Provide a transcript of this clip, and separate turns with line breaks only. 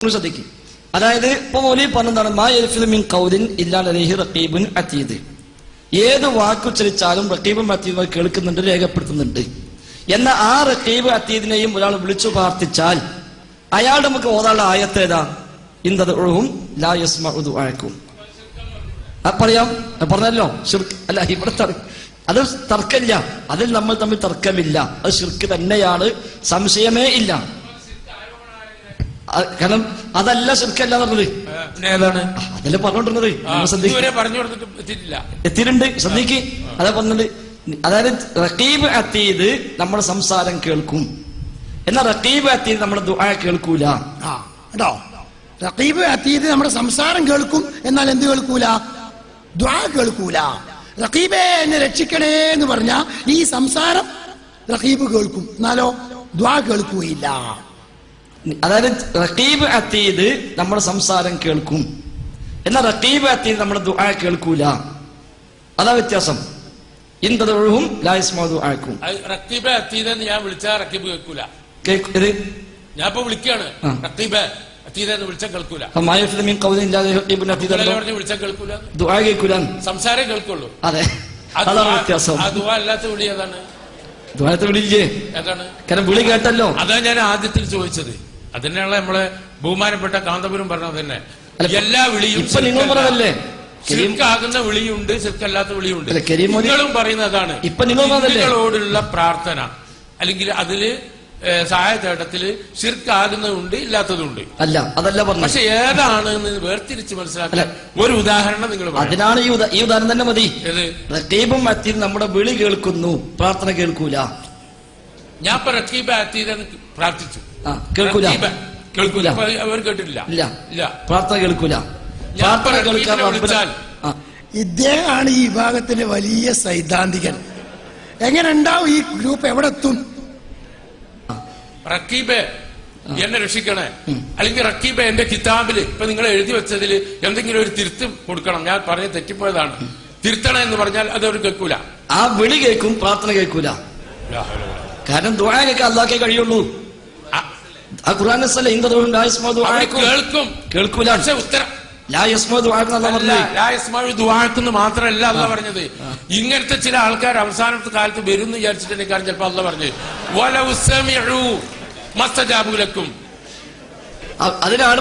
ശ്രദ്ധിക്കും. അതായത് ഇപ്പൊ മൗലവി പറഞ്ഞതാണ് മാ യൽഫിദു മിൻ ഖൗലിൻ ഇല്ലാ ലദൈഹി റഖീബുൻ അതീദ്. ഏത് വാക്കുച്ചരിച്ചാലും റഖീബും അതീദും കേൾക്കുന്നുണ്ട്, രേഖപ്പെടുത്തുന്നുണ്ട്. എന്നാൽ ആ റഖീബ് അതീദിനെയും ഒരാൾ വിളിച്ചു പ്രാർത്ഥിച്ചാൽ അയാളുടെ നമുക്ക് ഓതാനുള്ള ആയത്ത് ഏതാ? ഇൻതദ്ഉഹും ലാ യസ്മഉ ദുആഅക്കും. പറയാം, പറഞ്ഞല്ലോ. ശിർക്ക് അല്ല, ഇവിടെ അത് തർക്കമില്ല, അതിൽ നമ്മൾ തമ്മിൽ തർക്കമില്ല. അത് ശിർക്ക് തന്നെയാണ്, സംശയമേ ഇല്ല. കാരണം അതല്ല ശിർക്കല്ല പറഞ്ഞത്.
ഏതാണ്?
അതല്ലേ പറഞ്ഞോണ്ടിരുന്നത്. എത്തിയിട്ടുണ്ട്, ശ്രദ്ധിക്ക്. അതാ പറഞ്ഞത്. അതായത് റഖീബ് അതീദ് നമ്മുടെ സംസാരം കേൾക്കും, എന്നാൽ റഖീബ് അതീദ് നമ്മുടെ ദുആ കേൾക്കൂല.
കേട്ടോ, റഖീബ് അതീദ് നമ്മുടെ സംസാരം കേൾക്കും, എന്നാൽ എന്ത് കേൾക്കൂല? ദുആ കേൾക്കൂല. റഖീബേ എന്നെ രക്ഷിക്കണേ എന്ന് പറഞ്ഞ ഈ സംസാരം റഖീബ് കേൾക്കും, എന്നാലോ ദുആ കേൾക്കുകയില്ല.
അതായത് റഖീബ് അതീദ് നമ്മുടെ സംസാരം കേൾക്കും, എന്നാൽ റഖീബ് അതീദ് നമ്മുടെ ദുആ കേൾക്കൂല. അതാ വ്യത്യാസം. ഇൻതദ്ഉഹും ലാ യസ്മഉ ദുആഅക്കും.
റഖീബ് അതീദ് ഞാൻ വിളിച്ചാ റഖീബ് കേൾക്കൂല. ഞാൻ ഇപ്പൊ വിളിക്കാണ്, റഖീബ് അതീദ് എന്ന് വിളിച്ചാൽ കേൾക്കൂല.
മാ യൽഫിദു മിൻ ഖൗലിൻ ഇല്ലാ ലദൈഹി റഖീബുൻ അതീദ്
വിളിച്ചാൽ കേൾക്കൂല,
ദുആ കേൾക്കൂല,
സംസാരം കേൾക്കുള്ളൂ.
അതെ, അതാണ് വ്യത്യാസം.
ആ ദുആ അല്ലാത്ത വിളി ഏതാണ്?
ദുആത്തെ വിളിയില്ലേ?
ഏതാണ്?
കാരണം വിളി കേട്ടല്ലോ.
അതാ ഞാൻ ആദ്യത്തിൽ ചോദിച്ചത്. അതിനാണ് നമ്മളെ ബഹുമാനപ്പെട്ട കാന്തപുരം പറഞ്ഞത് തന്നെ. എല്ലാ വിളിയും
ഇപ്പൊ നിങ്ങൾ പറഞ്ഞതല്ലേ,
ശിർക്കാകുന്ന വിളിയുണ്ട്, ശിർക്കല്ലാത്ത വിളിയുണ്ട്. നിങ്ങളും പറയുന്നതാണ്.
ഇപ്പൊ
നിങ്ങളോടുള്ള പ്രാർത്ഥന അല്ലെങ്കിൽ അതില് സഹായ തേട്ടത്തില് ശിർക്കാകുന്നതുണ്ട്, ഇല്ലാത്തതുണ്ട്.
അല്ല, അതല്ല പറഞ്ഞു.
പക്ഷെ ഏതാണ് വേർതിരിച്ച് മനസ്സിലാക്കാൻ ഒരു ഉദാഹരണം നിങ്ങൾ.
അതിനാണ് ഈ ഉദാഹരണം തന്നെ മതി. റഖീബും അതീദും നമ്മുടെ വിളി കേൾക്കുന്നു, പ്രാർത്ഥന കേൾക്കൂല. ഞാൻ
ഇപ്പൊ റഖീബ് അതീദ് പ്രാർത്ഥിച്ചു,
കേൾക്കൂല, കേൾക്കൂല,
അവർ കേട്ടിട്ടില്ല. ഇല്ല,
പ്രാർത്ഥന കേൾക്കൂല. പ്രാർത്ഥന കേൾക്കാൻ
ഇദ്ദേഹമാണ് ഈ വിഭാഗത്തിന്റെ വലിയ സൈദ്ധാന്തികൻ. എങ്ങനെ ഉണ്ടാവും ഈ ഗ്രൂപ്പ്? എവിടെ എത്തും?
റഖീബ് എന്നെ രക്ഷിക്കണേ, അല്ലെങ്കിൽ റഖീബ് എന്റെ കിതാബില് ഇപ്പൊ നിങ്ങൾ എഴുതി വെച്ചതിൽ എന്തെങ്കിലും ഒരു തിരുത്തും കൊടുക്കണം, ഞാൻ പറഞ്ഞ തെറ്റിപ്പോയതാണ്, തിരുത്തണം എന്ന് പറഞ്ഞാൽ അത് അവർ കേൾക്കൂല.
ആ വിളി കേൾക്കും, പ്രാർത്ഥന കേൾക്കൂല. കാരണം ദുആ കേൾക്കാൻ അല്ലാഹ്ക്കേ കഴിയുള്ളൂ. ആ ഖുർആൻ കേൾക്കും, കേൾക്കൂല. പക്ഷെ ഉത്തരം മാത്രമല്ല അല്ല പറഞ്ഞത്. ഇങ്ങനത്തെ ചില ആൾക്കാർ അവസാനത്തെ കാലത്ത് വരും എന്ന് വിചാരിച്ചിട്ടുണ്ടെങ്കിൽ ചിലപ്പോ അല്ല പറഞ്ഞത് വലൗ സമിഉ മസ്തജാബു ലക്കും. അതിനാണ്